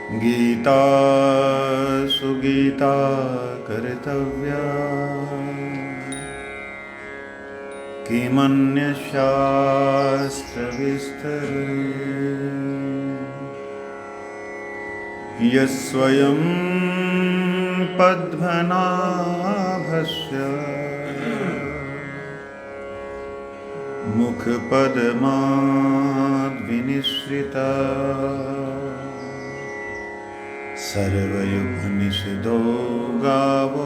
गीता सुगीता कर्तव्या किमन्यशास्त्रविस्तरे यस्वयं पद्मनाभस्य मुखपद्माद्विनिसृता सर्वयुगनिषिद्धो गावो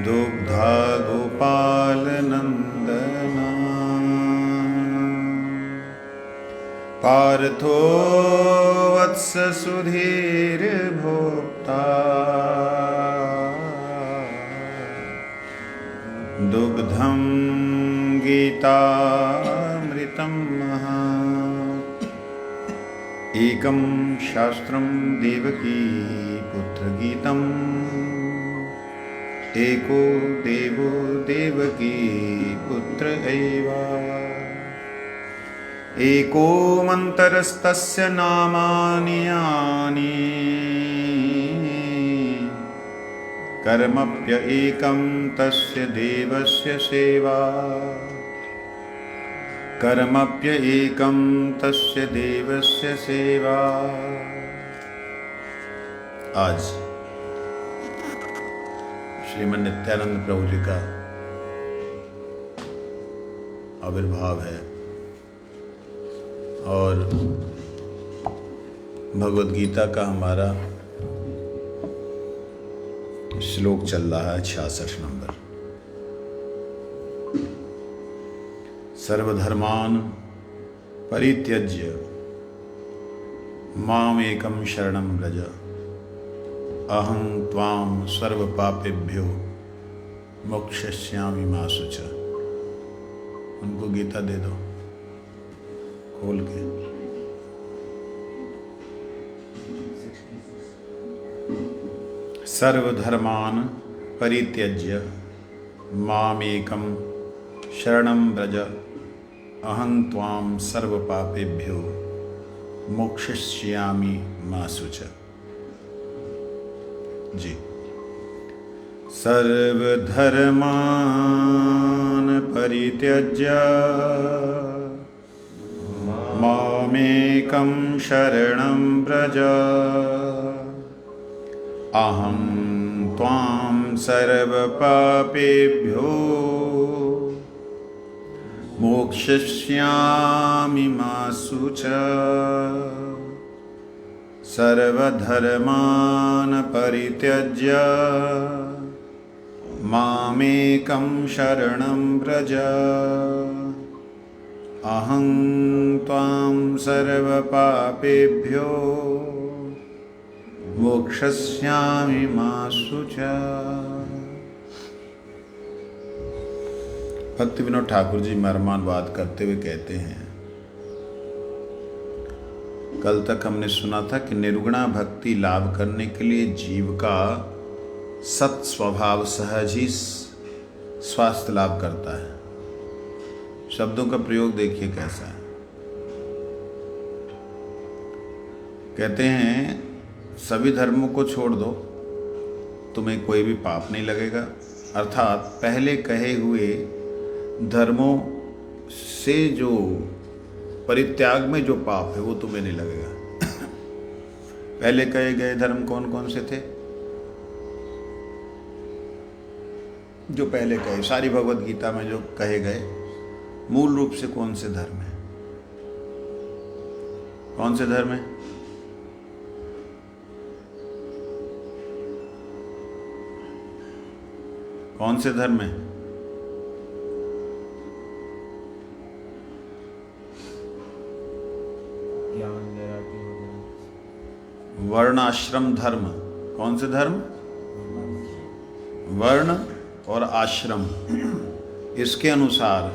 दुग्धा गोपालनन्दना पार्थो वत्स सुधीर्भोक्ता दुग्धं गीतामृतं महत् एकं शास्त्रं देवकी पुत्रगीतम् एको देवो देवकी पुत्र एव एको मन्तरस्तस्य नामानि यानि कर्मप्य एकं तस्य देवस्य सेवा कर्मप्य एकं तस्य देवस्य सेवा। आज श्रीमन नित्यानंद प्रभु जी का आविर्भाव है और भगवद गीता का हमारा श्लोक चल रहा है 66 नंबर। सर्वधर्मान् परित्यज्य माम् एकं शरणं व्रज अहं त्वां सर्वपापेभ्यो मोक्षयिष्यामि मा शुच। उनको गीता दे दो खोल के। सर्वधर्मान् परित्यज्य मामेकं शरणं व्रज अहं त्वां सर्वपापेभ्यो मोक्षयिष्यामि मा शुच। जी। सर्वधर्मान् परित्यज्य मामेकं शरणं व्रज अहं त्वां सर्वपापेभ्यो मोक्षयिष्यामि मा शुच। सर्वधर्मान् परित्यज्य मामेकं शरणं व्रज अहं त्वां सर्वपापेभ्यो मोक्षयिष्यामि मा शुच। भक्ति विनोद ठाकुर जी मर्मान बात करते हुए कहते हैं, कल तक हमने सुना था कि निर्गुणा भक्ति लाभ करने के लिए जीव का सत स्वभाव सहज ही स्वास्थ्य लाभ करता है। शब्दों का प्रयोग देखिए कैसा है। कहते हैं सभी धर्मों को छोड़ दो, तुम्हें कोई भी पाप नहीं लगेगा। अर्थात पहले कहे हुए धर्मों से जो परित्याग में जो पाप है वो तुम्हें नहीं लगेगा। पहले कहे गए धर्म कौन कौन से थे? जो पहले कहे सारी भगवत गीता में जो कहे गए मूल रूप से कौन से धर्म है? कौन से धर्म है? कौन से धर्म है? वर्ण आश्रम धर्म। कौन से धर्म? वर्ण और आश्रम, इसके अनुसार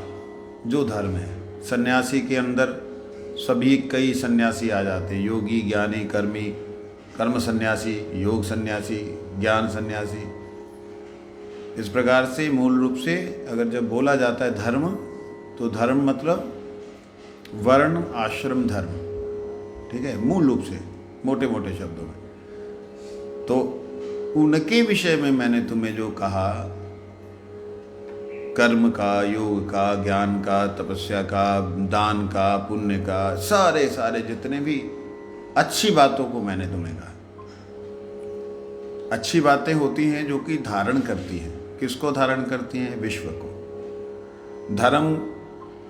जो धर्म है। सन्यासी के अंदर सभी कई सन्यासी आ जाते हैं, योगी, ज्ञानी, कर्मी, कर्म सन्यासी, योग सन्यासी, ज्ञान सन्यासी। इस प्रकार से मूल रूप से अगर जब बोला जाता है धर्म, तो धर्म मतलब वर्ण आश्रम धर्म। ठीक है, मूल रूप से मोटे मोटे शब्दों में। तो उनके विषय में मैंने तुम्हें जो कहा, कर्म का, योग का, ज्ञान का, तपस्या का, दान का, पुण्य का, सारे सारे जितने भी अच्छी बातों को मैंने तुम्हें कहा। अच्छी बातें होती हैं जो कि धारण करती हैं। किसको धारण करती हैं? विश्व को। धर्म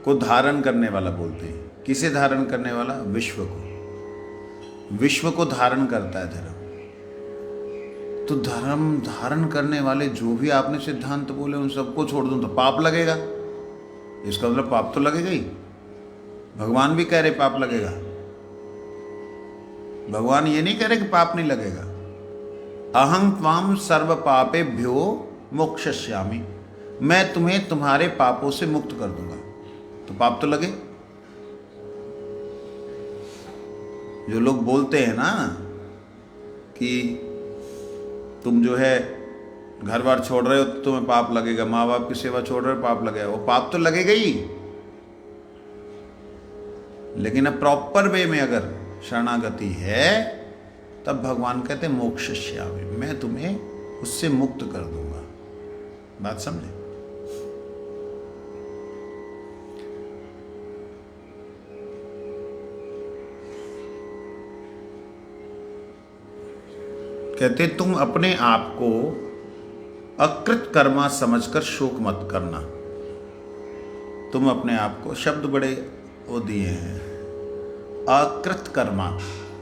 को धारण करने वाला बोलते हैं। किसे धारण करने वाला? विश्व को। विश्व को धारण करता है धर्म। तो धर्म धारण करने वाले जो भी आपने सिद्धांत बोले उन सबको छोड़ दूं तो पाप लगेगा। इसका मतलब पाप तो लगेगा ही। भगवान भी कह रहे पाप लगेगा। भगवान ये नहीं कह रहे कि पाप नहीं लगेगा। अहं त्वाम सर्व पापेभ्यो मोक्षयिष्यामि, मैं तुम्हें तुम्हारे पापों से मुक्त कर दूंगा। तो पाप तो लगे। जो लोग बोलते हैं ना कि तुम जो है घर बार छोड़ रहे हो तो तुम्हें पाप लगेगा, माँ बाप की सेवा छोड़ रहे हो पाप लगेगा, वो पाप तो लगेगा ही। लेकिन अब प्रॉपर वे में अगर शरणागति है तब भगवान कहते हैं मोक्षयिष्यामि, मैं तुम्हें उससे मुक्त कर दूंगा। बात समझे? कहते तुम अपने आप को अकृत कर्मा समझकर शोक मत करना। तुम अपने आप को, शब्द बड़े वो दिए हैं, अकृत कर्मा।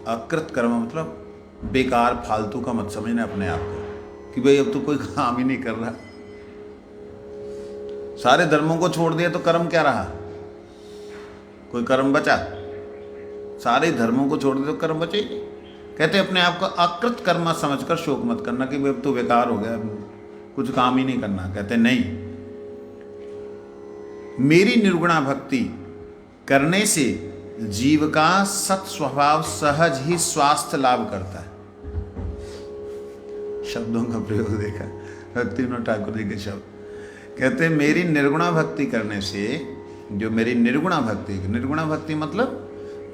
अकृत कर्मा मतलब बेकार फालतू का मत समझना अपने आप को कि भाई अब तो कोई काम ही नहीं कर रहा। सारे धर्मों को छोड़ दिया तो कर्म क्या रहा? कोई कर्म बचा? सारे धर्मों को छोड़ दिया तो कर्म बचे ही नहीं। कहते अपने आप को अकृत कर्मा समझकर शोक मत करना कि भाई अब तो बेकार हो गया, कुछ काम ही नहीं करना। कहते नहीं, मेरी निर्गुणा भक्ति करने से जीव का सत स्वभाव सहज ही स्वास्थ्य लाभ करता है। शब्दों का प्रयोग देखा, भक्ति विनोद ठाकुर जी के शब्द। कहते हैं मेरी निर्गुणा भक्ति करने से, जो मेरी निर्गुणा भक्ति, निर्गुणा भक्ति मतलब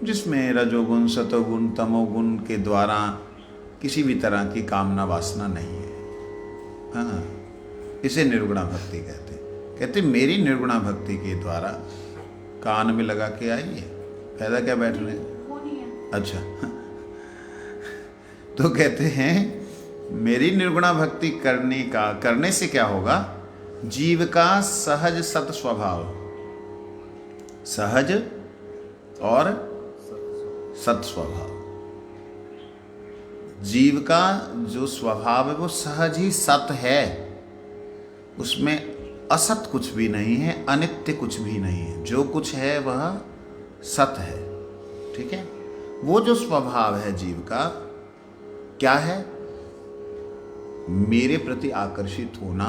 जिसमें रजोगुण, सतोगुण, तमोगुण के द्वारा किसी भी तरह की कामना वासना नहीं है, हाँ, इसे निर्गुणा भक्ति कहते हैं। कहते मेरी निर्गुणा भक्ति के द्वारा, कान में लगा के आई है, फायदा क्या बैठने? अच्छा तो कहते हैं मेरी निर्गुणा भक्ति करने से क्या होगा? जीव का सहज सत स्वभाव, सहज और सत स्वभाव, जीव का जो स्वभाव है वो सहज ही सत है, उसमें असत कुछ भी नहीं है, अनित्य कुछ भी नहीं है, जो कुछ है वह सत है। ठीक है, वो जो स्वभाव है जीव का क्या है? मेरे प्रति आकर्षित होना,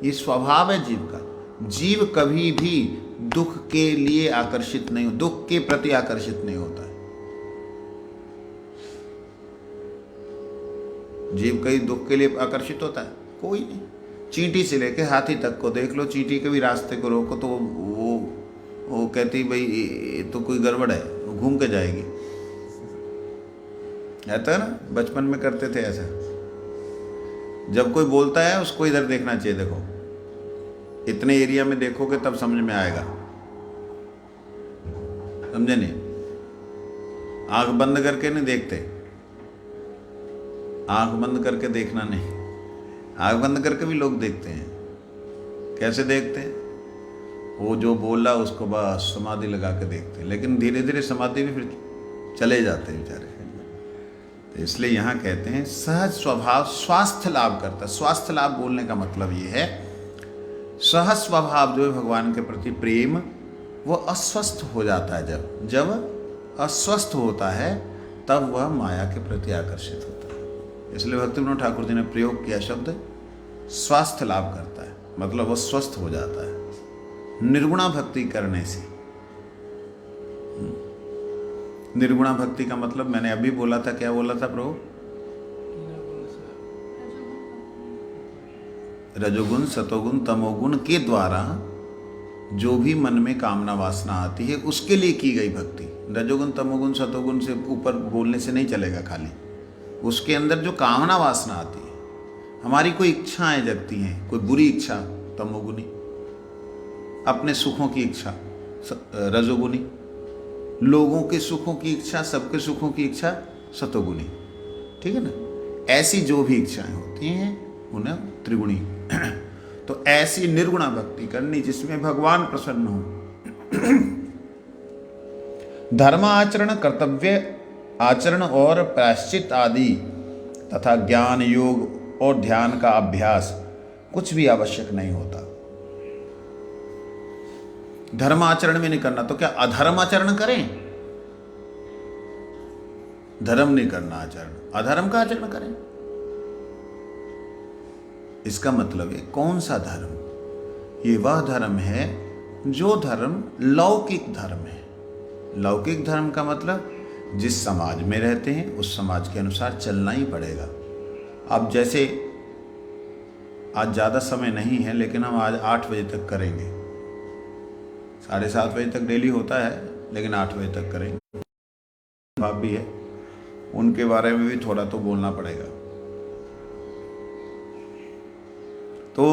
ये स्वभाव है जीव का। जीव कभी भी दुख के लिए आकर्षित नहीं, दुख के प्रति आकर्षित नहीं होता है। जीव कहीं दुख के लिए आकर्षित होता है? कोई नहीं। चींटी से लेके हाथी तक को देख लो, चींटी के भी रास्ते को रोको तो वो कहती भाई ये तो कोई गड़बड़ है, वो घूम के जाएगी। ऐसा है ना, बचपन में करते थे ऐसा। जब कोई बोलता है उसको इधर देखना चाहिए, देखो इतने एरिया में देखोगे तब समझ में आएगा, समझे नहीं? आंख बंद करके नहीं देखते, आंख बंद करके देखना नहीं, आंख बंद करके भी लोग देखते हैं। कैसे देखते हैं? वो जो बोला उसको बस समाधि लगा के देखते हैं, लेकिन धीरे धीरे समाधि भी फिर चले जाते हैं बेचारे। तो इसलिए यहाँ कहते हैं सहज स्वभाव स्वास्थ्य लाभ करता है। स्वास्थ्य लाभ बोलने का मतलब ये है, सहज स्वभाव जो है भगवान के प्रति प्रेम, वो अस्वस्थ हो जाता है। जब अस्वस्थ होता है तब वह माया के प्रति आकर्षित होता है। इसलिए भक्ति विनोद ठाकुर जी ने प्रयोग किया शब्द स्वास्थ्य लाभ करता है, मतलब वह स्वस्थ हो जाता है निर्गुणा भक्ति करने से। निर्गुणा भक्ति का मतलब मैंने अभी बोला था, क्या बोला था प्रभु? रजोगुण, सतोगुण, तमोगुण के द्वारा जो भी मन में कामना वासना आती है उसके लिए की गई भक्ति। रजोगुण तमोगुण सतोगुण से ऊपर बोलने से नहीं चलेगा, खाली उसके अंदर जो कामना वासना आती है, हमारी कोई इच्छाएं जगती हैं, कोई बुरी इच्छा तमोगुनी, अपने सुखों की इच्छा रजोगुनी, लोगों के सुखों की इच्छा, सबके सुखों की इच्छा सतोगुनी। ठीक है ना, ऐसी जो भी इच्छाएं होती हैं उन्हें त्रिगुणी। तो ऐसी निर्गुणा भक्ति करनी जिसमें भगवान प्रसन्न हो। धर्म आचरण, कर्तव्य आचरण और प्रायश्चित आदि तथा ज्ञान योग और ध्यान का अभ्यास कुछ भी आवश्यक नहीं होता। धर्म आचरण में नहीं करना तो क्या अधर्म आचरण करें? धर्म नहीं करना आचरण, अधर्म का आचरण करें। इसका मतलब है कौन सा धर्म? ये वह धर्म है जो धर्म लौकिक धर्म है। लौकिक धर्म का मतलब जिस समाज में रहते हैं उस समाज के अनुसार चलना ही पड़ेगा। अब जैसे आज ज़्यादा समय नहीं है, लेकिन हम आज 8 बजे तक करेंगे। 7:30 बजे तक डेली होता है, लेकिन 8 बजे तक करेंगे। बाप भी है, उनके बारे में भी थोड़ा तो बोलना पड़ेगा। तो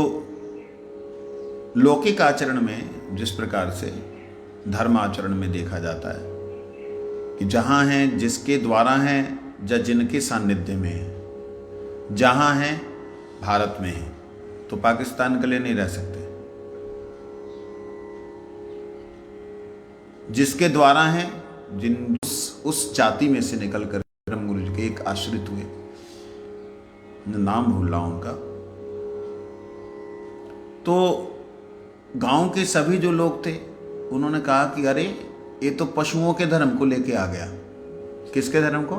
लौकिक आचरण में जिस प्रकार से धर्म आचरण में देखा जाता है कि जहाँ हैं जिसके द्वारा हैं या जिनके सानिध्य में है, जहाँ हैं भारत में हैं तो पाकिस्तान के लिए नहीं रह सकते, जिसके द्वारा हैं जिन उस जाति में से निकल कर ब्रह्म गुरु जी के एक आश्रित हुए, नाम भूल रहा हूं उनका। तो गांव के सभी जो लोग थे उन्होंने कहा कि अरे ये तो पशुओं के धर्म को लेके आ गया। किसके धर्म को?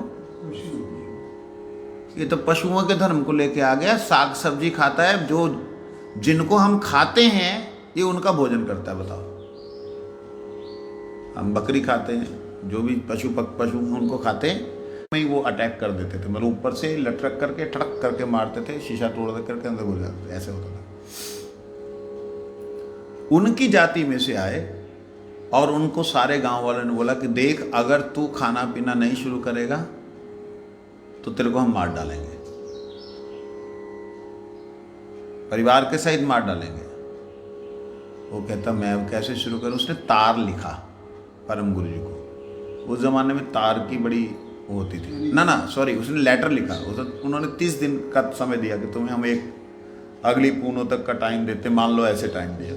ये तो पशुओं के धर्म को लेके आ गया। साग सब्जी खाता है, जो जिनको हम खाते हैं ये उनका भोजन करता है। बताओ, हम बकरी खाते हैं, जो भी पशु उनको खाते हैं, में वो अटैक कर देते थे, मतलब ऊपर से लटक करके ठड़क करके मारते थे, शीशा तोड़ दे करके अंदर घुस जाते थे, ऐसे होता था। उनकी जाति में से आए और उनको सारे गांव वालों ने बोला कि देख, अगर तू खाना पीना नहीं शुरू करेगा तो तेरे को हम मार डालेंगे, परिवार के सहित मार डालेंगे। वो कहता मैं अब कैसे शुरू करूं? उसने तार लिखा परम गुरु जी को। उस जमाने में तार की बड़ी वो होती थी ना सॉरी, उसने लेटर लिखा। उन्होंने 30 दिन का समय दिया कि तुम्हें हम एक अगली पूनों तक का टाइम देते, मान लो ऐसे टाइम दिया,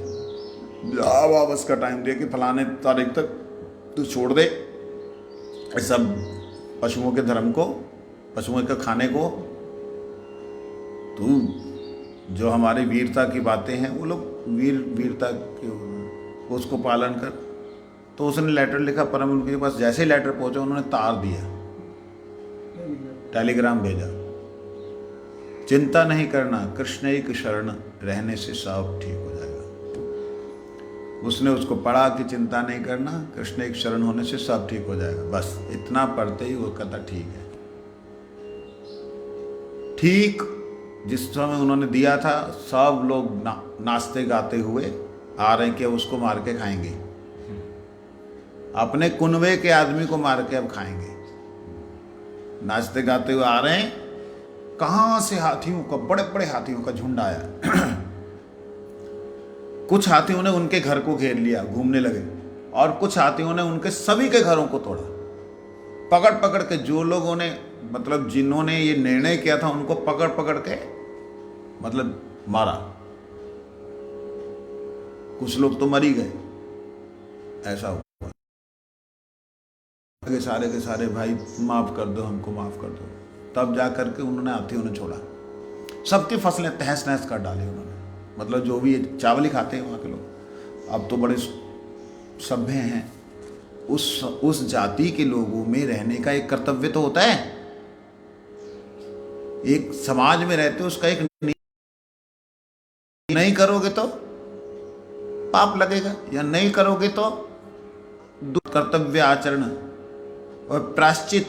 वापस का टाइम दिया कि फलाने तारीख तक तू छोड़ दे सब पशुओं के धर्म को, पशुओं के खाने को, तू जो हमारी वीरता की बातें हैं वो लोग वीरता के उसको पालन कर। तो उसने लेटर लिखा परम उनके पास। जैसे ही लेटर पहुंचा उन्होंने तार दिया, टेलीग्राम भेजा, चिंता नहीं करना, कृष्ण एक शरण रहने से सब ठीक हो जाएगा। उसने उसको पढ़ा कि चिंता नहीं करना, कृष्ण एक शरण होने से सब ठीक हो जाएगा। बस इतना पढ़ते ही वो कहता ठीक है। ठीक जिस समय उन्होंने दिया था, सब लोग नाचते गाते हुए आ रहे हैं कि उसको मार के खाएंगे, अपने कुनबे के आदमी को मार के अब खाएंगे। नाचते गाते हुए आ रहे हैं। कहां से हाथियों का, बड़े बड़े हाथियों का झुंड आया। कुछ हाथियों ने उनके घर को घेर लिया, घूमने लगे, और कुछ हाथियों ने उनके सभी के घरों को तोड़ा। पकड़ पकड़ के जो लोगों ने, मतलब जिन्होंने ये निर्णय किया था, उनको पकड़ पकड़ के मतलब मारा। कुछ लोग तो मर ही गए। ऐसा हुआ के सारे भाई माफ कर दो, हमको माफ कर दो। तब जा करके उन्होंने हाथियों ने छोड़ा, सबकी फसलें तहस नहस कर डाली उन्होंने। मतलब जो भी चावल ही खाते हैं वहाँ के लोग, अब तो बड़े सभ्य हैं। उस जाति के लोगों में रहने का एक कर्तव्य तो होता है। एक समाज में रहते हो, उसका एक नहीं करोगे तो पाप लगेगा, या नहीं करोगे तो कर्तव्य आचरण और प्रायश्चित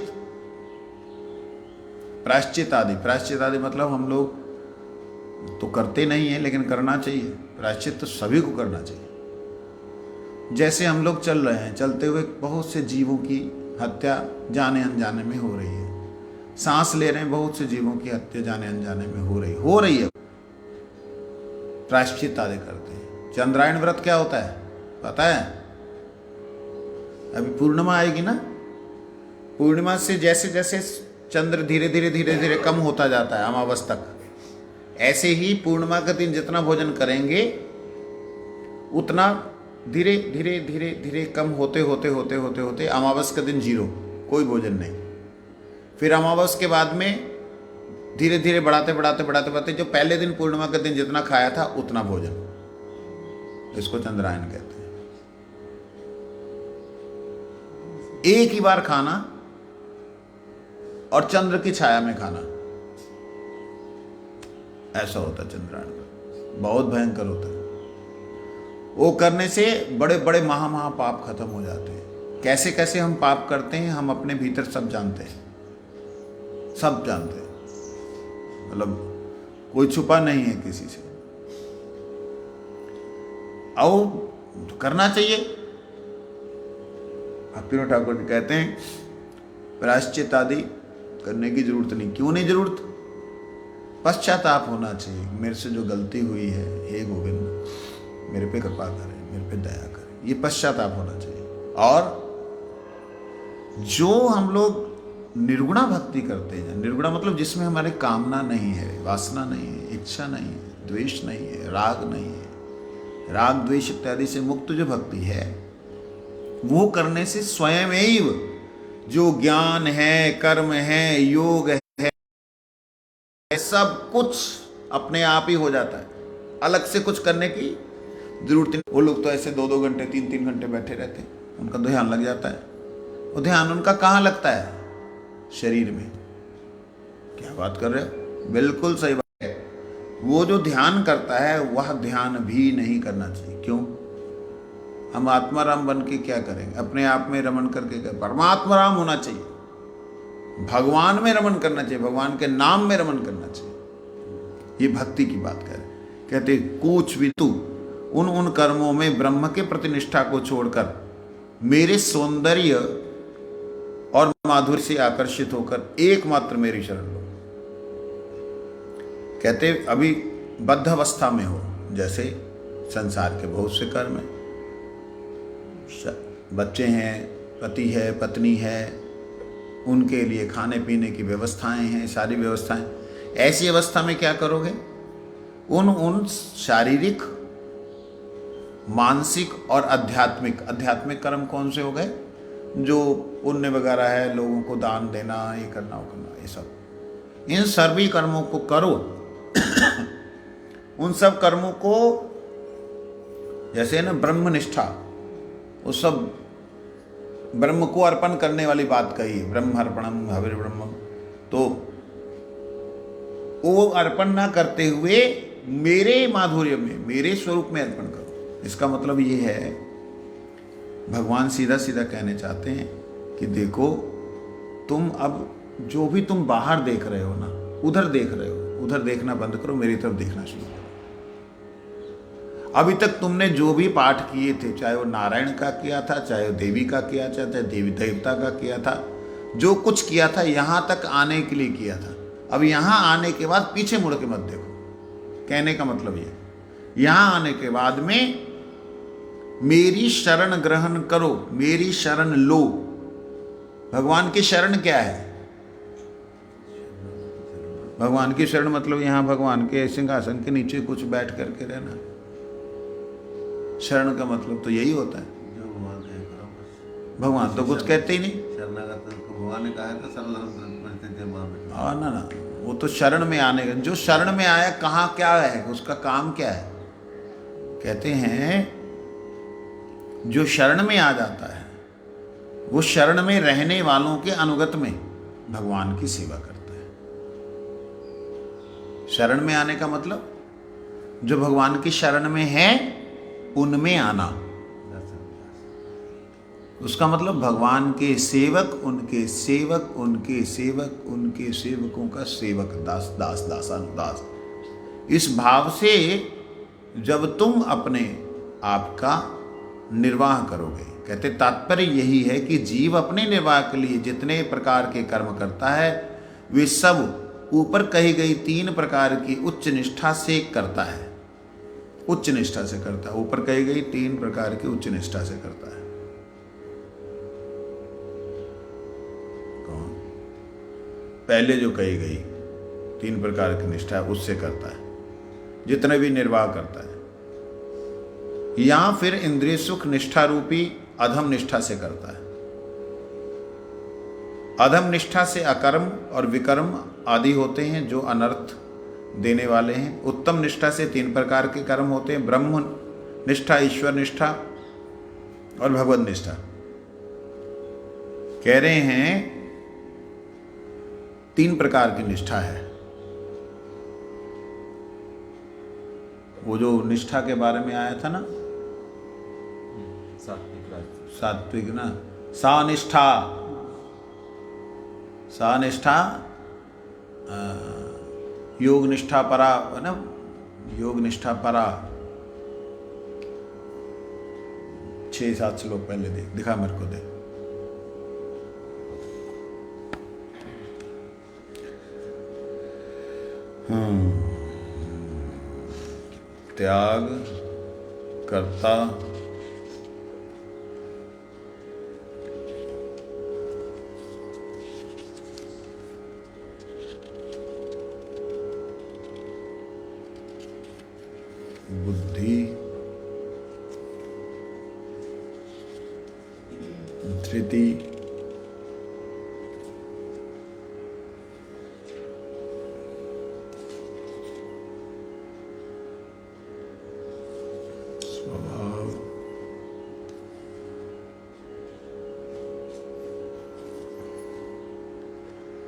आदि मतलब हम लोग तो करते नहीं है, लेकिन करना चाहिए। प्रायश्चित तो सभी को करना चाहिए। जैसे हम लोग चल रहे हैं, चलते हुए बहुत से जीवों की हत्या जाने अनजाने में हो रही है। सांस ले रहे हैं, बहुत से जीवों की हत्या जाने अनजाने में हो रही है। प्रायश्चित आदि करते हैं। चंद्रायण व्रत क्या होता है पता है? अभी पूर्णिमा आएगी ना, पूर्णिमा से जैसे जैसे चंद्र धीरे धीरे कम होता जाता है अमावस तक, ऐसे ही पूर्णिमा के दिन जितना भोजन करेंगे उतना धीरे धीरे कम होते अमावस के दिन 0, कोई भोजन नहीं। फिर अमावस के बाद में धीरे धीरे बढ़ाते जो पहले दिन पूर्णिमा के दिन जितना खाया था उतना भोजन, इसको चंद्रायन कहते हैं। एक ही बार खाना और चंद्र की छाया में खाना, ऐसा होता है चंद्रायन। बहुत भयंकर होता है। वो करने से बड़े बड़े महा पाप खत्म हो जाते हैं। कैसे कैसे हम पाप करते हैं हम अपने भीतर सब जानते हैं, सब जानते हैं, मतलब कोई छुपा नहीं है किसी से। आओ तो करना चाहिए। भक्तिनाथ ठाकुर जी कहते हैं प्रायश्चित आदि करने की जरूरत नहीं। क्यों नहीं जरूरत? पश्चाताप होना चाहिए, मेरे से जो गलती हुई है हे गोविंद मेरे पे कृपा करें, मेरे पे दया करें, ये पश्चाताप होना चाहिए। और जो हम लोग निर्गुणा भक्ति करते हैं, निर्गुणा मतलब जिसमें हमारे कामना नहीं है, वासना नहीं है, इच्छा नहीं है, द्वेष नहीं है, राग नहीं है, राग द्वेष इत्यादि से मुक्त जो भक्ति है, वो करने से स्वयं एव जो ज्ञान है, कर्म है, योग है, सब कुछ अपने आप ही हो जाता है। अलग से कुछ करने की जरूरत नहीं। वो लोग तो ऐसे 2-2 घंटे 3-3 घंटे बैठे रहते हैं, उनका ध्यान लग जाता है। वो ध्यान उनका कहाँ लगता है? शरीर में। क्या बात कर रहे हो? बिल्कुल सही बात है। वो जो ध्यान करता है वह ध्यान भी नहीं करना चाहिए। क्यों? हम आत्माराम बन के क्या करेंगे? अपने आप में रमन करके क्या? परमात्मा राम होना चाहिए, भगवान में रमन करना चाहिए, भगवान के नाम में रमन करना चाहिए। ये भक्ति की बात कह रहे। कहते कूच भी तू उन कर्मों में ब्रह्म के प्रति निष्ठा को छोड़कर मेरे सौंदर्य और माधुर्य से आकर्षित होकर एकमात्र मेरी शरण लो। कहते अभी बद्ध अवस्था में हो, जैसे संसार के बहुत से कर्म हैं, बच्चे हैं, पति है, पत्नी है, उनके लिए खाने पीने की व्यवस्थाएं हैं, सारी व्यवस्थाएं। ऐसी अवस्था में क्या करोगे? उन शारीरिक, मानसिक और आध्यात्मिक कर्म कौन से हो गए? जो पुण्य वगैरह है, लोगों को दान देना, ये करना वो करना, ये सब, इन सभी कर्मों को करो। उन सब कर्मों को जैसे ना ब्रह्मनिष्ठा, वो सब ब्रह्म को अर्पण करने वाली बात कही, ब्रह्मार्पणम हविर्ब्रह्म। तो वो अर्पण ना करते हुए मेरे माधुर्य में, मेरे स्वरूप में अर्पण करो। इसका मतलब ये है, भगवान सीधा सीधा कहने चाहते हैं कि देखो तुम अब जो भी तुम बाहर देख रहे हो ना, उधर देख रहे हो, उधर देखना बंद करो, मेरी तरफ देखना शुरू करो। अभी तक तुमने जो भी पाठ किए थे, चाहे वो नारायण का किया था, चाहे वो देवी का किया, चाहे देवी देवता का किया था, जो कुछ किया था यहाँ तक आने के लिए किया था। अब यहाँ आने के बाद पीछे मुड़ के मत देखो। कहने का मतलब ये, यहाँ आने के बाद में मेरी शरण ग्रहण करो, मेरी शरण लो। भगवान की शरण क्या है? भगवान की शरण मतलब यहाँ भगवान के सिंहासन के नीचे कुछ बैठ करके रहना। शरण का मतलब तो यही होता है। भगवान तो कुछ कहते ही नहीं। भगवान ने कहा हाँ ना, वो तो शरण में आने का, जो शरण में आया कहाँ क्या है, उसका काम क्या है? कहते हैं जो शरण में आ जाता है वो शरण में रहने वालों के अनुगत में भगवान की सेवा करता है। शरण में आने का मतलब जो भगवान की शरण में है उनमें आना। उसका मतलब भगवान के सेवक, उनके सेवक, उनके सेवक, उनके सेवकों का सेवक, दास दास दासानुदास। इस भाव से जब तुम अपने आप का निर्वाह करोगे। कहते तात्पर्य यही है कि जीव अपने निर्वाह के लिए जितने प्रकार के कर्म करता है वे सब ऊपर कही गई 3 प्रकार की उच्च निष्ठा से करता है। उच्च निष्ठा से करता है, ऊपर कही गई 3 प्रकार की उच्च निष्ठा से करता है। कौन? पहले जो कही गई 3 प्रकार की निष्ठा है उससे करता है, जितने भी निर्वाह करता है, या फिर इंद्रिय सुख निष्ठा रूपी अधम निष्ठा से करता है। अधम निष्ठा से अकर्म और विकर्म आदि होते हैं जो अनर्थ देने वाले हैं। उत्तम निष्ठा से 3 प्रकार के कर्म होते हैं, ब्रह्म निष्ठा, ईश्वर निष्ठा और भगवत निष्ठा। कह रहे हैं 3 प्रकार की निष्ठा है। वो जो निष्ठा के बारे में आया था ना, सात्विक ना, सा निष्ठा योग निष्ठा परा है ना, योग निष्ठा परा। 6-7 श्लोक पहले दिखा मेरे को दे। त्याग कर्ता बुद्धि धृति स्वभाव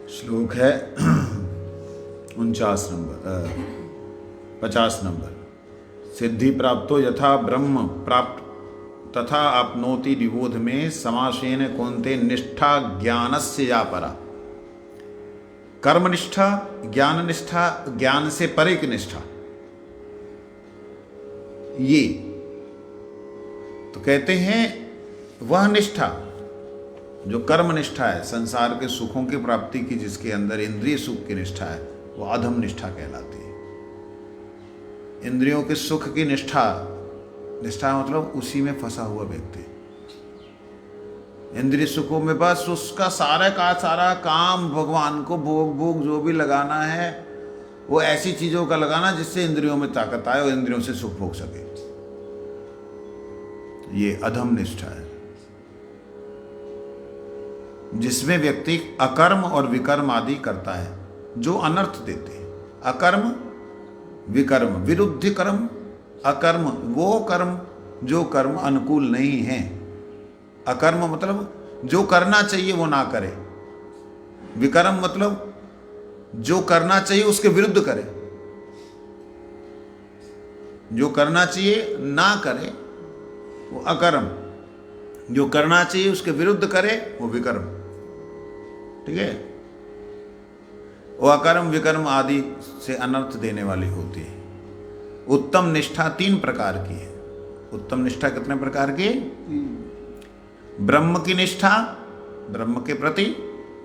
श्लोक है 49 नंबर 50 नंबर। सिद्धि प्राप्तो यथा ब्रह्म प्राप्त तथा आपनोति निबोध में समासेन कौन्ते निष्ठा ज्ञानस्य या परा। कर्मनिष्ठा, ज्ञान निष्ठा, ज्ञान से परे की निष्ठा, ये तो कहते हैं वह निष्ठा जो कर्म निष्ठा है, संसार के सुखों की प्राप्ति की, जिसके अंदर इंद्रिय सुख की निष्ठा है, वो अधम निष्ठा कहलाती है। इंद्रियों के सुख की निष्ठा, निष्ठा मतलब उसी में फंसा हुआ व्यक्ति, इंद्रिय सुखों में बस उसका सारा का सारा काम भगवान को भोग भोग जो भी लगाना है वो ऐसी चीजों का लगाना जिससे इंद्रियों में ताकत आए और इंद्रियों से सुख भोग सके। ये अधम निष्ठा है जिसमें व्यक्ति अकर्म और विकर्म आदि करता है जो अनर्थ देते हैं। अकर्म विकर्म, विरुद्ध कर्म। अकर्म वो कर्म जो कर्म अनुकूल नहीं है। अकर्म मतलब जो करना चाहिए वो ना करे। विकर्म मतलब जो करना चाहिए उसके विरुद्ध करे। जो करना चाहिए ना करे वो अकर्म, जो करना चाहिए उसके विरुद्ध करे वो विकर्म। ठीक है, वो अकर्म विकर्म आदि से अनर्थ देने वाली होती है। उत्तम निष्ठा 3 प्रकार की है। उत्तम निष्ठा कितने प्रकार की? ब्रह्म की निष्ठा, ब्रह्म के प्रति,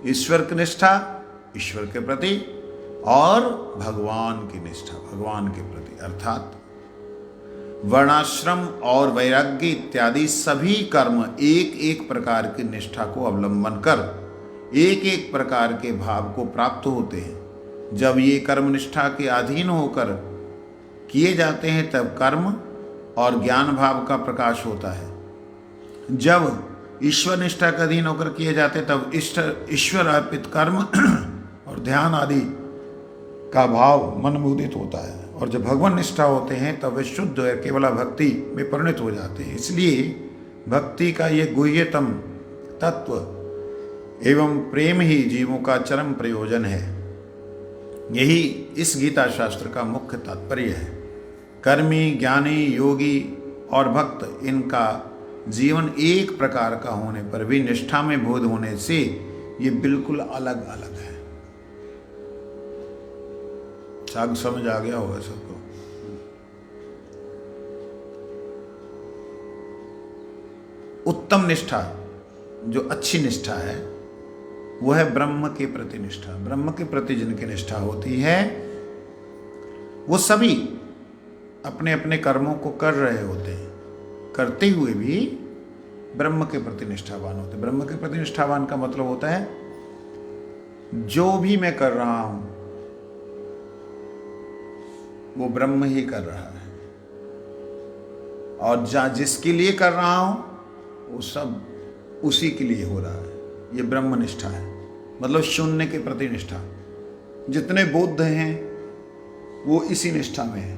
ईश्वर की निष्ठा, ईश्वर के प्रति, और भगवान की निष्ठा, भगवान के प्रति। अर्थात वर्णाश्रम और वैराग्य इत्यादि सभी कर्म एक एक प्रकार की निष्ठा को अवलंबन कर एक एक प्रकार के भाव को प्राप्त होते हैं। जब ये कर्म निष्ठा के अधीन होकर किए जाते हैं तब कर्म और ज्ञान भाव का प्रकाश होता है। जब ईश्वर निष्ठा के अधीन होकर किए जाते तब ईश्वर अर्पित कर्म और ध्यान आदि का भाव मनमुदित होता है। और जब भगवान निष्ठा होते हैं तब वे शुद्ध और केवला भक्ति में परिणत हो जाते हैं। इसलिए भक्ति का ये गुह्यतम तत्व एवं प्रेम ही जीवों का चरम प्रयोजन है। यही इस गीता शास्त्र का मुख्य तात्पर्य है। कर्मी, ज्ञानी, योगी और भक्त, इनका जीवन एक प्रकार का होने पर भी निष्ठा में बोध होने से ये बिल्कुल अलग अलग है। साग समझ आ गया होगा सबको। उत्तम निष्ठा, जो अच्छी निष्ठा है, वो है ब्रह्म के प्रति निष्ठा। ब्रह्म के प्रति जिनकी निष्ठा होती है वो सभी अपने अपने कर्मों को कर रहे होते हैं, करते हुए भी ब्रह्म के प्रति निष्ठावान होते हैं। ब्रह्म के प्रति निष्ठावान का मतलब होता है जो भी मैं कर रहा हूं वो ब्रह्म ही कर रहा है, और जिसके लिए कर रहा हूं वो सब उसी के लिए हो रहा है। ये ब्रह्म निष्ठा है, मतलब शून्य के प्रति निष्ठा। जितने बौद्ध हैं वो इसी निष्ठा में है,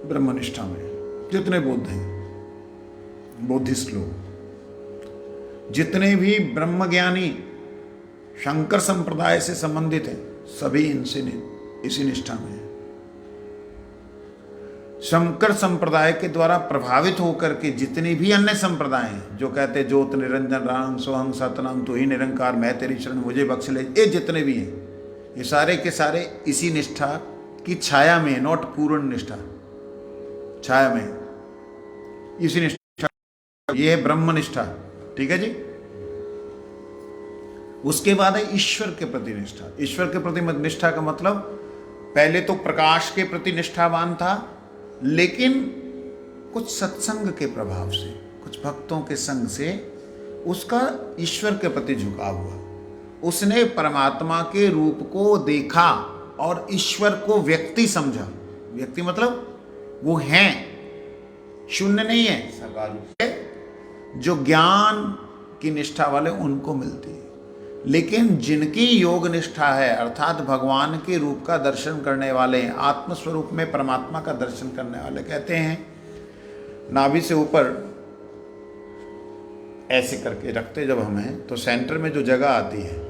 ब्रह्म निष्ठा में। जितने बौद्ध हैं, बौद्धिस्ट लोग, जितने भी ब्रह्म ज्ञानी शंकर संप्रदाय से संबंधित हैं, सभी इनसे इसी निष्ठा में है। शंकर संप्रदाय के द्वारा प्रभावित होकर के जितने भी अन्य संप्रदाय हैं जो कहते ज्योत निरंजन राम सोहं सतनाम तू ही निरंकार मैं तेरी शरण मुझे बख्श ले, ये जितने भी हैं ये सारे के सारे इसी निष्ठा की छाया में, नॉट पूर्ण निष्ठा, छाया में, इसी निष्ठा, ये है ब्रह्म निष्ठा। ठीक है जी। उसके बाद है ईश्वर के प्रति निष्ठा। ईश्वर के प्रति निष्ठा का मतलब पहले तो प्रकाश के प्रति निष्ठावान था, लेकिन कुछ सत्संग के प्रभाव से, कुछ भक्तों के संग से उसका ईश्वर के प्रति झुकाव हुआ। उसने परमात्मा के रूप को देखा और ईश्वर को व्यक्ति समझा। व्यक्ति मतलब वो हैं, शून्य नहीं है, साकार रूप है। जो ज्ञान की निष्ठा वाले उनको मिलती है, लेकिन जिनकी योग निष्ठा है अर्थात भगवान के रूप का दर्शन करने वाले, आत्मस्वरूप में परमात्मा का दर्शन करने वाले, कहते हैं नाभि से ऊपर ऐसे करके रखते जब हमें, तो सेंटर में जो जगह आती है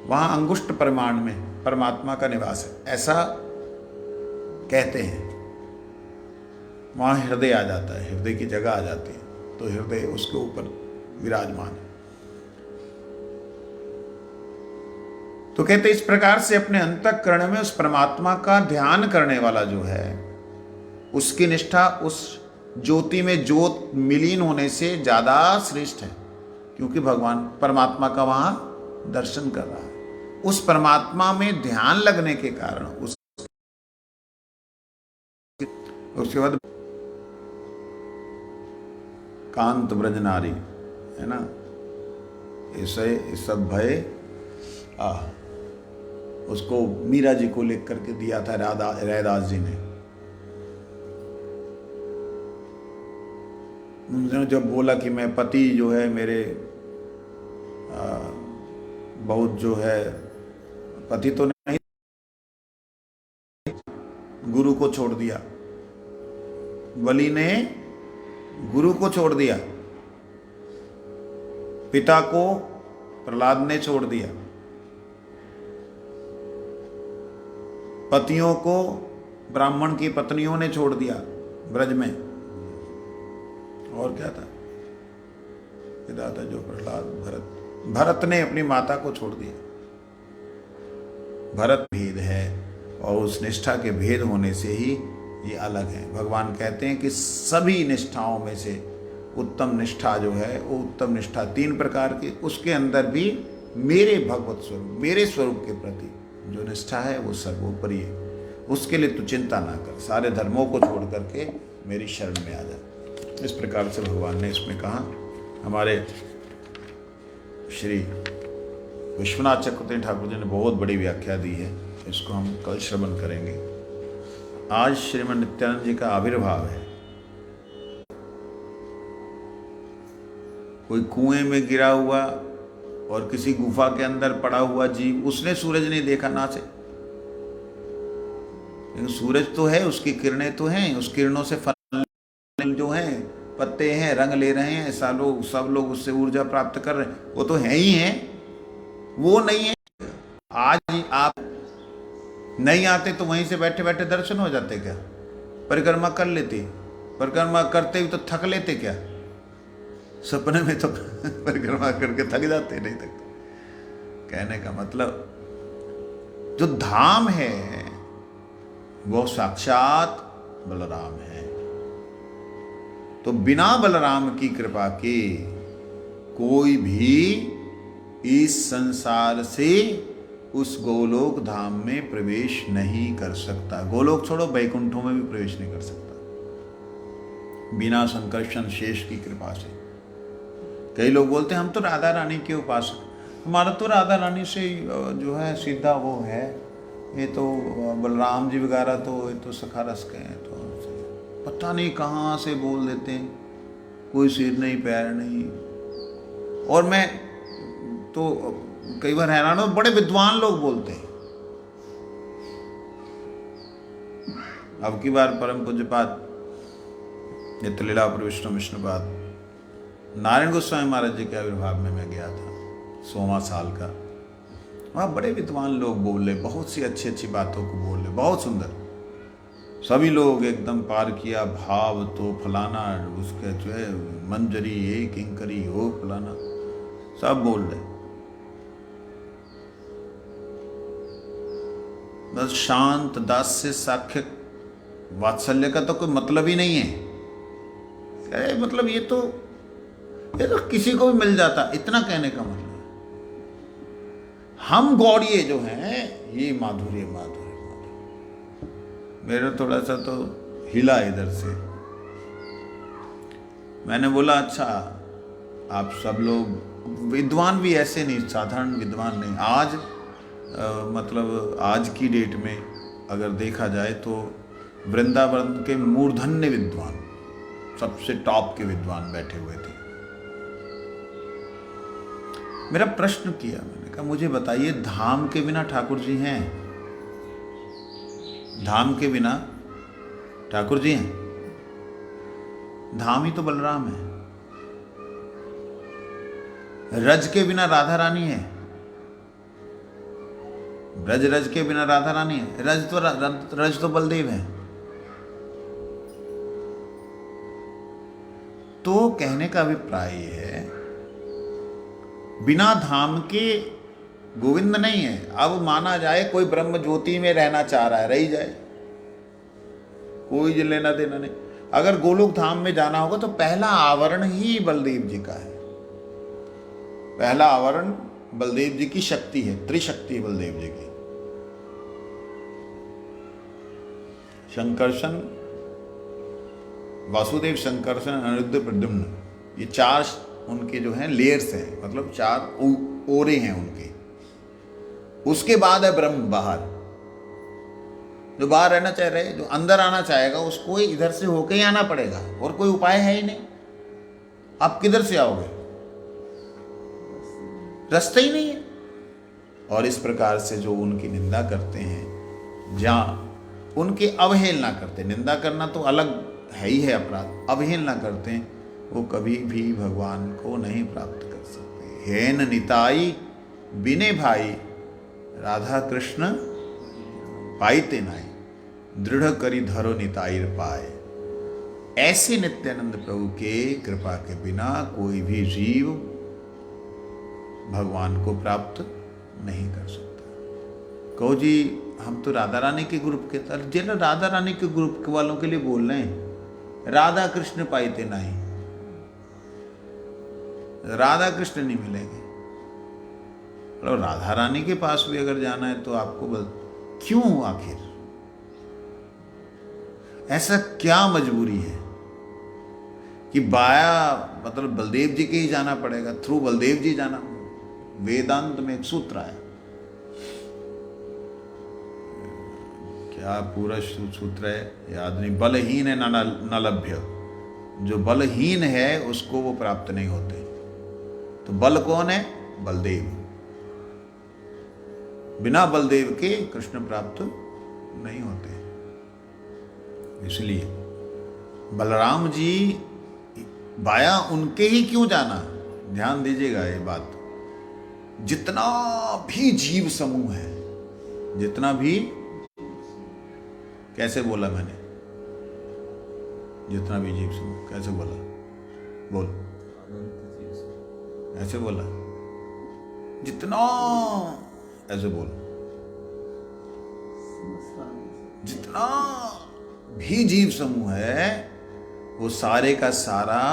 वहाँ अंगुष्ठ परिमाण में परमात्मा का निवास है, ऐसा कहते हैं। वहाँ हृदय आ जाता है, हृदय की जगह आ जाती है, तो हृदय उसके ऊपर विराजमान है। तो कहते इस प्रकार से अपने अंतःकरण में उस परमात्मा का ध्यान करने वाला जो है उसकी निष्ठा उस ज्योति में ज्योत मिलीन होने से ज्यादा श्रेष्ठ है, क्योंकि भगवान परमात्मा का वहां दर्शन कर रहा है। उस परमात्मा में ध्यान लगने के कारण उसके बाद कांत ब्रज नारी है ना, ऐसे सब भय उसको मीरा जी को लिख करके दिया था रैदास जी ने। उन्होंने जब बोला कि मैं पति जो है मेरे बहुत जो है पति तो नहीं, गुरु को छोड़ दिया, बलि ने गुरु को छोड़ दिया, पिता को प्रहलाद ने छोड़ दिया, पतियों को ब्राह्मण की पत्नियों ने छोड़ दिया ब्रज में। और क्या था, पिता था जो प्रहलाद, भरत ने अपनी माता को छोड़ दिया। भरत भेद है और उस निष्ठा के भेद होने से ही ये अलग है। भगवान कहते हैं कि सभी निष्ठाओं में से उत्तम निष्ठा जो है वो उत्तम निष्ठा 3 प्रकार की, उसके अंदर भी मेरे भगवत स्वरूप, मेरे स्वरूप के प्रति जो निष्ठा है वो सर्वोपरि है। उसके लिए तू चिंता ना कर, सारे धर्मों को छोड़ करके मेरी शरण में आ जा। इस प्रकार से भगवान ने इसमें कहा। हमारे श्री विश्वनाथ चक्रवर्ती ठाकुर जी ने बहुत बड़ी व्याख्या दी है, इसको हम कल श्रवण करेंगे। आज श्रीमद नित्यानंद जी का आविर्भाव है। कोई कुएं में गिरा हुआ और किसी गुफा के अंदर पड़ा हुआ जीव, उसने सूरज नहीं देखा ना से, लेकिन सूरज तो है, उसकी किरणें तो हैं, उस किरणों से फल जो हैं, पत्ते हैं, रंग ले रहे हैं, सालों सब लोग उससे ऊर्जा प्राप्त कर रहे हैं, वो तो है ही हैं। वो नहीं है, आज आप नहीं आते तो वहीं से बैठे बैठे दर्शन हो जाते क्या? परिक्रमा कर लेते, परिक्रमा करते हुए तो थक लेते क्या? सपने में तो परिक्रमा करके थक जाते, नहीं थकते। कहने का मतलब जो धाम है वो साक्षात बलराम है। तो बिना बलराम की कृपा के कोई भी इस संसार से उस गोलोक धाम में प्रवेश नहीं कर सकता। गोलोक छोड़ो, वैकुंठों में भी प्रवेश नहीं कर सकता बिना संकर्षण शेष की कृपा से। कई लोग बोलते हैं हम तो राधा रानी के उपासक, हमारा तो राधा रानी से जो है सीधा वो है, ये तो बलराम जी वगैरह तो ये तो सखा रस के हैं, तो पता नहीं कहाँ से बोल देते हैं, कोई सिर नहीं पैर नहीं। और मैं तो कई बार हैरान हो, बड़े विद्वान लोग बोलते हैं। अब की बार परम पूज्यपाद नित्य लीला विष्णु विष्णुपाद नारायण गोस्वामी महाराज जी के आविर्भाव में मैं गया था, 16वां साल का। वहाँ बड़े विद्वान लोग बोल रहे, बहुत सी अच्छी अच्छी बातों को बोल रहे, बहुत सुंदर। सभी लोग एकदम पार किया भाव तो फलाना, उसके जो है मंजरी ये किंकरी हो फलाना, सब बोल रहे। बस शांत दास्य साख्य वात्सल्य का तो कोई मतलब ही नहीं है। मतलब ये तो किसी को भी मिल जाता, इतना कहने का मतलब। हम गौड़िए जो हैं ये माधुर्य माधुर्य माधुर्य। मेरा थोड़ा सा तो हिला इधर से। मैंने बोला अच्छा आप सब लोग विद्वान भी ऐसे नहीं, साधारण विद्वान नहीं। आज मतलब आज की डेट में अगर देखा जाए तो वृंदावन के मूर्धन्य विद्वान, सबसे टॉप के विद्वान बैठे हुए थे। मेरा प्रश्न किया, मैंने कहा मुझे बताइए धाम के बिना ठाकुर जी हैं? धाम के बिना ठाकुर जी हैं? धाम ही तो बलराम है। रज के बिना राधा रानी है। रज के बिना राधा रानी है। रज तो बलदेव है। तो कहने का अभिप्राय है बिना धाम के गोविंद नहीं है। अब माना जाए कोई ब्रह्म ज्योति में रहना चाह रहा है, रही जाए, कोई लेना देना नहीं। अगर गोलोक धाम में जाना होगा तो पहला आवरण ही बलदेव जी का है। पहला आवरण बलदेव जी की शक्ति है, त्रिशक्ति है बलदेव जी की। शंकरशन, वासुदेव, शंकरशन, अनिरुद्ध, प्रद्युम्न, ये चार उनके जो हैं लेयर्स हैं, मतलब चार ओरे हैं उनके। उसके बाद है ब्रह्म बाहर, जो बाहर रहना चाह रहे, जो अंदर आना चाहेगा उसको इधर से होके ही आना पड़ेगा, और कोई उपाय है ही नहीं। आप किधर से आओगे? रास्ता ही नहीं है। और इस प्रकार से जो उनकी निंदा करते हैं, जहाँ उनकी अवहेलना करते, निंदा करना तो अलग है ही है अपराध, अवहेलना करते हैं, वो कभी भी भगवान को नहीं प्राप्त कर सकते। हेन निताई बिने भाई राधा कृष्ण पाइते नाई, दृढ़ करी धरो निताई पाए। ऐसे नित्यानंद प्रभु के कृपा के बिना कोई भी जीव भगवान को प्राप्त नहीं कर सकता। कहो जी हम तो राधा रानी के ग्रुप के, जिन राधा रानी के ग्रुप के वालों के लिए बोल रहे हैं, राधा कृष्ण पाइते नहीं, राधा कृष्ण नहीं मिलेंगे। मतलब राधा रानी के पास भी अगर जाना है तो आपको क्यों, आखिर ऐसा क्या मजबूरी है कि बाया मतलब बलदेव जी के ही जाना पड़ेगा, थ्रू बलदेव जी जाना? वेदांत में एक सूत्र है, क्या पूरा सूत्र है याद नहीं, बलहीन है न लभ्य। जो बलहीन है उसको वो प्राप्त नहीं होते। तो बल कौन है? बलदेव। बिना बलदेव के कृष्ण प्राप्त नहीं होते। इसलिए बलराम जी बाया उनके ही क्यों जाना? ध्यान दीजिएगा ये बात। जितना भी जीव समूह है, जितना भी, कैसे बोला मैंने? जितना भी जीव समूह, कैसे बोला? बोल, ऐसे बोला, जितना, ऐसे बोल, जितना भी जीव समूह है वो सारे का सारा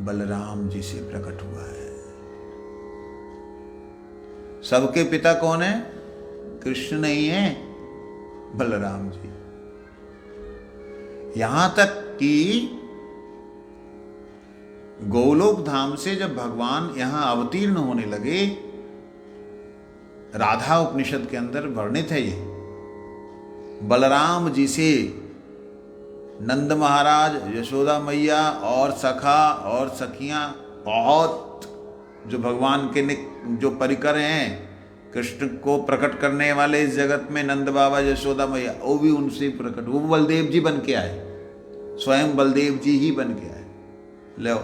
बलराम जी से प्रकट हुआ है। सबके पिता कौन है? कृष्ण नहीं है, बलराम जी। यहां तक कि गोलोक धाम से जब भगवान यहां अवतीर्ण होने लगे, राधा उपनिषद के अंदर वर्णित है ये, बलराम जी से नंद महाराज, यशोदा मैया और सखा और सखियां, बहुत जो भगवान के जो परिकर हैं, कृष्ण को प्रकट करने वाले इस जगत में, नंद बाबा, यशोदा मैया, वो भी उनसे प्रकट, वो बलदेव जी बन के आए, स्वयं बलदेव जी ही बन के आए। लो,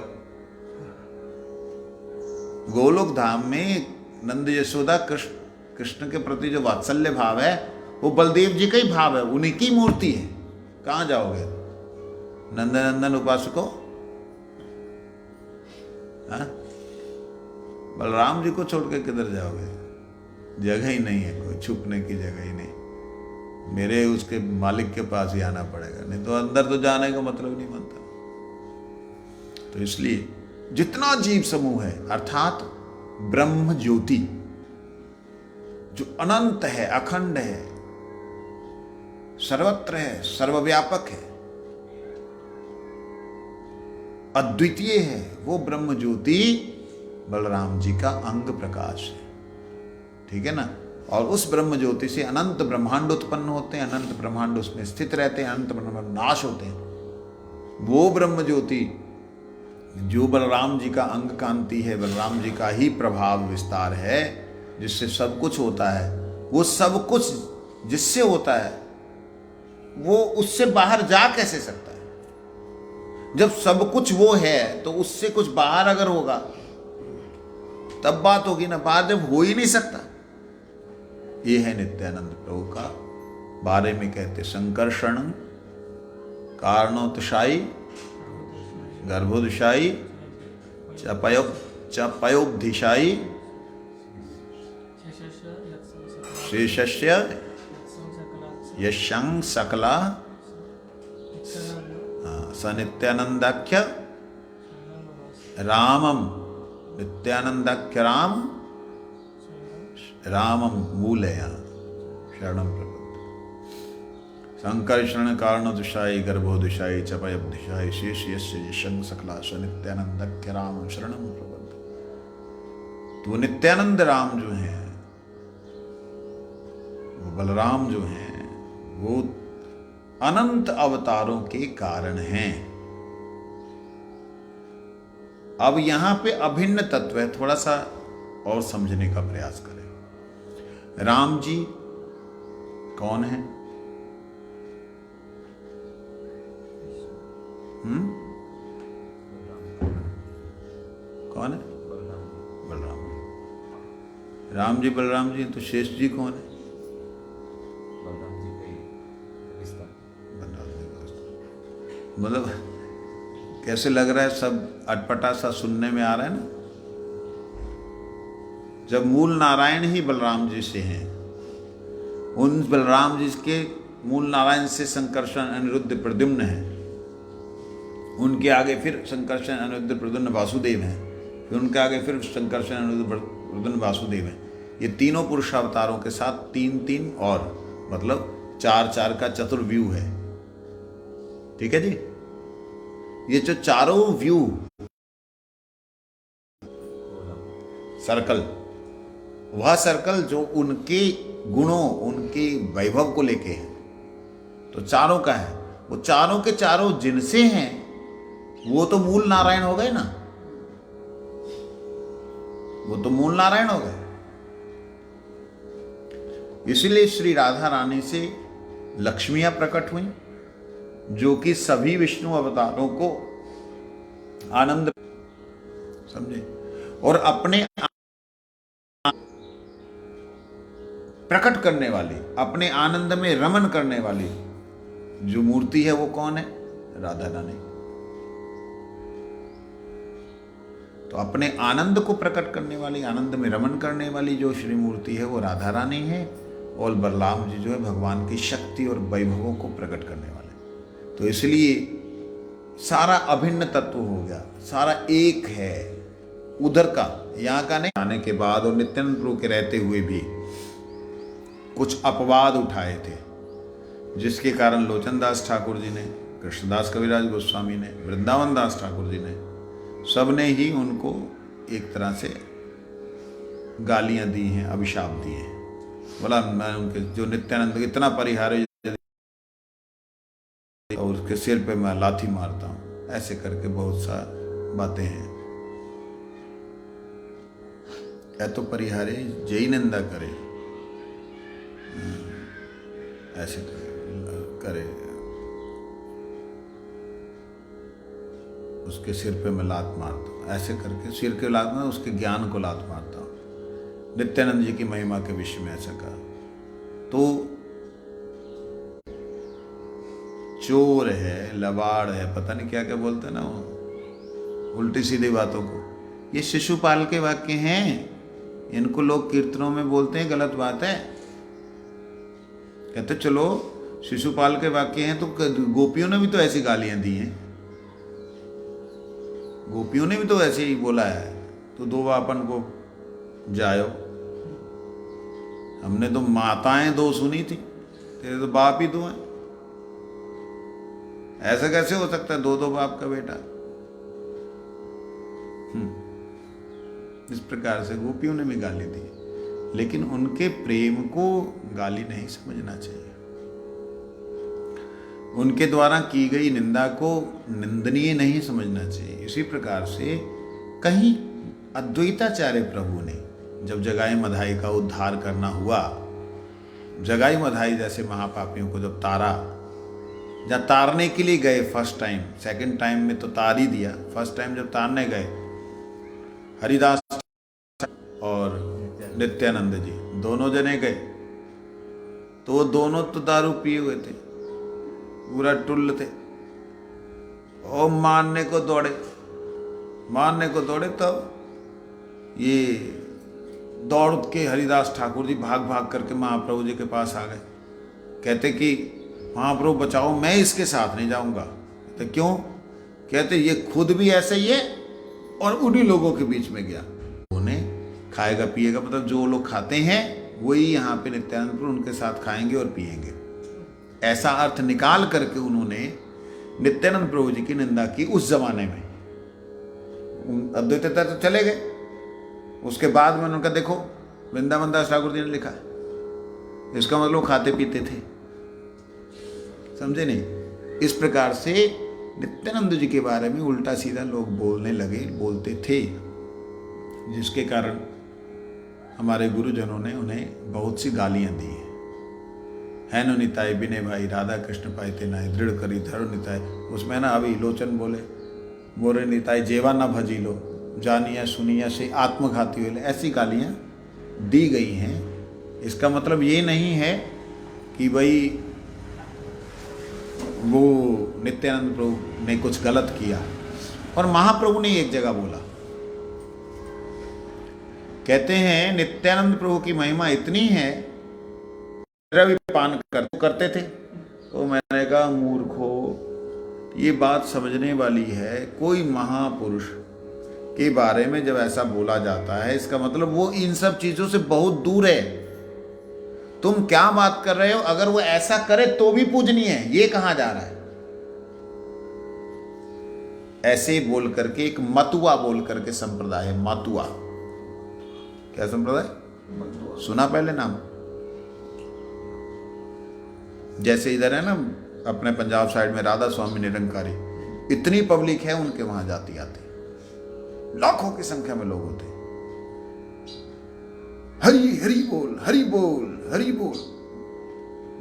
गोलोक धाम में नंद यशोदा कृष्ण के प्रति जो वात्सल्य भाव है, वो बलदेव जी का ही भाव है, उन्हीं की मूर्ति है। कहां जाओगे नंदनंदन उपासको? बलराम जी को छोड़ के किधर जाओगे? जगह ही नहीं है, कोई छुपने की जगह ही नहीं। मेरे उसके मालिक के पास ही आना पड़ेगा, नहीं तो अंदर तो जाने का मतलब नहीं बनता। तो इसलिए जितना जीव समूह है, अर्थात ब्रह्म ज्योति जो अनंत है, अखंड है, सर्वत्र है, सर्वव्यापक है, अद्वितीय है, वो ब्रह्म ज्योति बलराम जी का अंग प्रकाश है। ठीक है ना? और उस ब्रह्म ज्योति से अनंत ब्रह्मांड उत्पन्न होते हैं, अनंत ब्रह्मांड उसमें स्थित रहते हैं, अनंत ब्रह्मांड नाश होते हैं। वो ब्रह्म ज्योति जो बलराम जी का अंग कांति है, बलराम जी का ही प्रभाव विस्तार है, जिससे सब कुछ होता है, वो सब कुछ जिससे होता है वो उससे बाहर जा कैसे सकता है? जब सब कुछ वो है तो उससे कुछ बाहर अगर होगा तब बात होगी ना, बाहर जब हो ही नहीं सकता। ये है नित्यानंद प्रभु का बारे में कहते संकर्षण कारणोत्शाई गर्भोदशाई चपयोपधिशाई शेषस्य यशं सकला स नित्यानंदाख्य रामम, नित्यानंदाख्य रामम मूलया शरणं प्रपद्ये। संकर्षण कारणोदशाई गर्भोदशाई चपयोपधिशाई शेषस्य यशं सकला स नित्यानंदाख्य रामम शरणं प्रपद्ये। तो नित्यानंद राम जो हैं, वो बलराम जो हैं, वो अनंत अवतारों के कारण हैं। अब यहां पे अभिन्न तत्व है, थोड़ा सा और समझने का प्रयास करें। राम जी कौन है? कौन है? बलराम। राम जी बलराम जी, तो शेष जी कौन है? मतलब कैसे लग रहा है, सब अटपटा सा सुनने में आ रहा है ना? जब मूल नारायण ही बलराम जी से हैं, उन बलराम जी के मूल नारायण से संकर्षण अनिरुद्ध प्रद्युम्न है, उनके आगे फिर संकर्षण अनिरुद्ध प्रद्युम्न वासुदेव हैं, फिर उनके आगे फिर संकर्षण अनिरुद्ध प्रद्युम्न वासुदेव हैं। ये तीनों पुरुषावतारों के साथ तीन तीन और, मतलब चार चार का चतुर्व्यूह है। ठीक है जी? ये जो चारों व्यू सर्कल, वह सर्कल जो उनके गुणों, उनके वैभव को लेके है, तो चारों का है। वो चारों के चारों जिनसे हैं, वो तो मूल नारायण हो गए ना, वो तो मूल नारायण हो गए। इसीलिए श्री राधा रानी से लक्ष्मियां प्रकट हुई, जो कि सभी विष्णु अवतारों को आनंद, समझे, और अपने प्रकट करने वाली, अपने आनंद में रमन करने वाली जो मूर्ति है, वो कौन है? राधा रानी। तो अपने आनंद को प्रकट करने वाली, आनंद में रमन करने वाली जो श्री मूर्ति है, वो राधा रानी है। और बलराम जी जो है भगवान की शक्ति और वैभवों को प्रकट करने वाले। तो इसलिए सारा अभिन्न तत्व हो गया, सारा एक है, उधर का यहाँ का नहीं। आने के बाद और नित्यानंद प्रभु के रहते हुए भी कुछ अपवाद उठाए थे, जिसके कारण लोचन दास ठाकुर जी ने, कृष्णदास कविराज गोस्वामी ने, वृंदावन दास ठाकुर जी ने, सबने ही उनको एक तरह से गालियां दी हैं, अभिशाप दिए हैं। बोला मैं उनके जो नित्यानंद इतना परिहार्य और उसके सिर पे मैं लाठी मारता हूं, ऐसे करके बहुत सा बातें हैं। या तो परिहार्य जय निंदा करे, ऐसे करे, उसके सिर पे मैं लात मारता हूँ, ऐसे करके सिर के लात में उसके ज्ञान को लात मारता हूँ। नित्यानंद जी की महिमा के विषय में ऐसा कहा। तो चोर है, लबाड़ है, पता नहीं क्या क्या बोलते ना वो उल्टी सीधी बातों को, ये शिशुपाल के वाक्य हैं, इनको लोग कीर्तनों में बोलते हैं, गलत बात है। कहते चलो शिशुपाल के वाक्य हैं, तो गोपियों ने भी तो ऐसी गालियां दी हैं, गोपियों ने भी तो ऐसे ही बोला है, तो दो अपन को जायो। हमने तो माताएं दो सुनी थी, तेरे तो बाप ही दो हैं। ऐसा कैसे हो सकता है, दो दो बाप का बेटा। इस प्रकार से गोपियों ने भी गाली दी, लेकिन उनके प्रेम को गाली नहीं समझना चाहिए। उनके द्वारा की गई निंदा को निंदनीय नहीं समझना चाहिए। इसी प्रकार से कहीं अद्वैताचार्य प्रभु ने जब जगाई मधाई का उद्धार करना हुआ, जगाई मधाई जैसे महापापियों को जब तारा, जब तारने के लिए गए फर्स्ट टाइम, सेकंड टाइम में तो तार ही दिया, फर्स्ट टाइम जब तारने गए हरिदास और नित्यानंद जी दोनों जने गए, तो वो दोनों तो दारू पिए हुए थे, पूरा टुल्ल थे, और मारने को दौड़े। तब ये दौड़ के हरिदास ठाकुर जी भाग भाग करके महाप्रभु जी के पास आ गए। कहते कि महाप्रभु बचाओ, मैं इसके साथ नहीं जाऊंगा। तो क्यों? कहते ये खुद भी ऐसे ही है और उन्हीं लोगों के बीच में गया। उन्हें खाएगा पिएगा, मतलब जो लोग खाते हैं वही यहाँ पे नित्यानंद प्रभु उनके साथ खाएंगे और पिएंगे, ऐसा अर्थ निकाल करके उन्होंने नित्यानंद प्रभु जी की निंदा की उस जमाने में। अद्वैतता तो चले गए, उसके बाद में उनका देखो वृंदावन दास ठाकुर जी ने लिखा, इसका मतलब खाते पीते थे, समझे नहीं। इस प्रकार से नित्यानंद जी के बारे में उल्टा सीधा लोग बोलने लगे, बोलते थे, जिसके कारण हमारे गुरुजनों ने उन्हें बहुत सी गालियां दी है नो निताय बिने भाई राधा कृष्ण पाइते नाय दृढ़ करी धरो निताय। उसमें ना अभी लोचन बोले निताय जेवा ना भजी लो, जानिया सुनिया से आत्मघाती हुए, ऐसी गालियां दी गई हैं। इसका मतलब ये नहीं है कि भाई वो नित्यानंद प्रभु ने कुछ गलत किया। और महाप्रभु ने एक जगह बोला, कहते हैं नित्यानंद प्रभु की महिमा इतनी है, मेरा भी पान करते थे। तो मैंने कहा मूर्खो, ये बात समझने वाली है। कोई महापुरुष के बारे में जब ऐसा बोला जाता है, इसका मतलब वो इन सब चीजों से बहुत दूर है। तुम क्या बात कर रहे हो? अगर वो ऐसा करे तो भी पूजनीय है, ये कहा जा रहा है। ऐसे बोल करके एक मतुआ बोल करके संप्रदाय है, मतुआ। क्या संप्रदाय? सुना पहले नाम? जैसे इधर है ना अपने पंजाब साइड में राधा स्वामी निरंकारी, इतनी पब्लिक है उनके वहां जाती आती, लाखों की संख्या में लोग होते। हरि हरि बोल, हरि बोल, हरि बोल,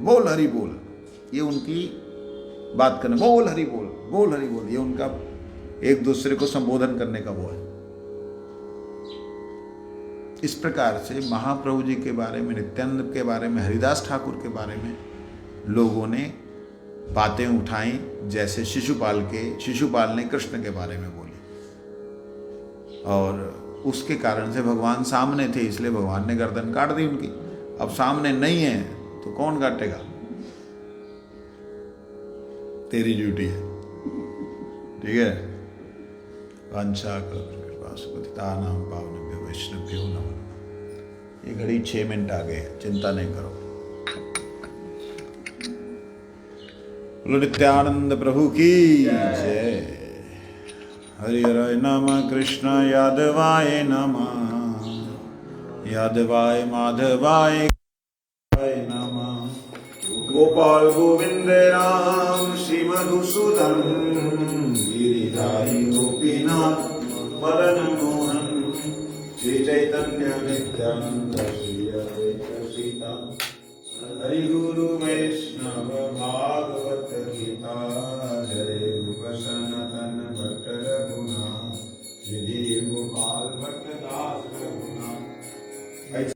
बोल हरि बोल, ये उनकी बात करने, बोल हरि बोल, बोल हरि बोल, ये उनका एक दूसरे को संबोधन करने का वो है। इस प्रकार से महाप्रभु जी के बारे में, नित्यानंद के बारे में, हरिदास ठाकुर के बारे में लोगों ने बातें उठाई, जैसे शिशुपाल ने कृष्ण के बारे में बोली, और उसके कारण से भगवान सामने थे, इसलिए भगवान ने गर्दन काट दी उनकी। अब सामने नहीं है तो कौन काटेगा? तेरी ड्यूटी है। ठीक है। वांछा कृपासुपतितानां पावनेभ्यो वैष्णवेभ्यो नमः। ये घड़ी 6 मिनट आ गए, चिंता नहीं करो। बोलो नित्यानंद प्रभु की जय। हरि हरि नमः कृष्ण यादवाय नमः, यादवाय माधवाय नमः। गोपाल गोविंद राम श्री मधुसूदन गिरिधारी गोपीनाथ मदन मोहन श्री चैतन्य नित्यानंद श्री अद्वैत सीता हरि गुरु वैष्णव भागवत गीता जय गुरु सनातन भट्ट रघुनाथ श्री गोपाल भट्ट दास रघुनाथ।